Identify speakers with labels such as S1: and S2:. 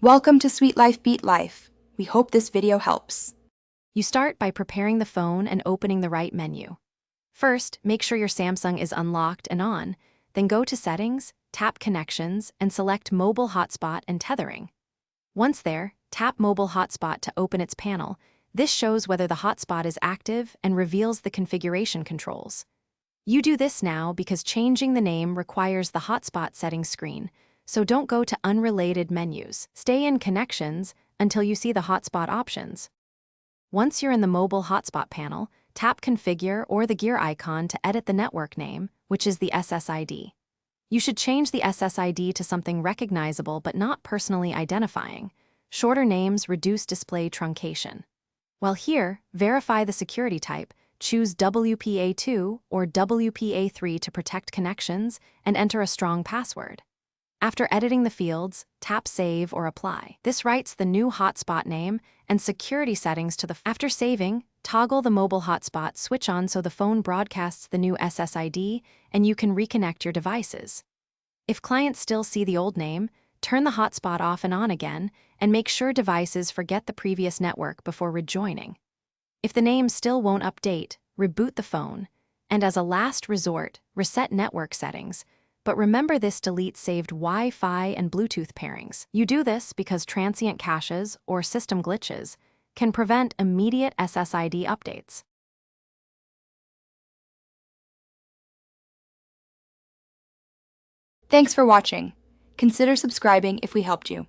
S1: Welcome to Sweet Life Beat Life. We hope this video helps.
S2: You start by preparing the phone and opening the right menu. First, make sure your Samsung is unlocked and on, then go to Settings, tap Connections, and select Mobile Hotspot and Tethering. Once there, tap Mobile Hotspot to open its panel. This shows whether the hotspot is active and reveals the configuration controls. You do this now because changing the name requires the hotspot settings screen, so don't go to unrelated menus. Stay in Connections until you see the hotspot options. Once you're in the mobile hotspot panel, tap Configure or the gear icon to edit the network name, which is the SSID. You should change the SSID to something recognizable but not personally identifying. Shorter names reduce display truncation. While here, verify the security type, choose WPA2 or WPA3 to protect connections, and enter a strong password. After editing the fields, tap Save or Apply. This writes the new hotspot name and security settings to the. After saving, toggle the mobile hotspot switch on so the phone broadcasts the new SSID and you can reconnect your devices. If clients still see the old name, turn the hotspot off and on again and make sure devices forget the previous network before rejoining. If the name still won't update, reboot the phone, and as a last resort, reset network settings. But remember this deletes saved Wi-Fi and Bluetooth pairings. You do this because transient caches or system glitches can prevent immediate SSID updates.
S1: Thanks for watching. Consider subscribing if we helped you.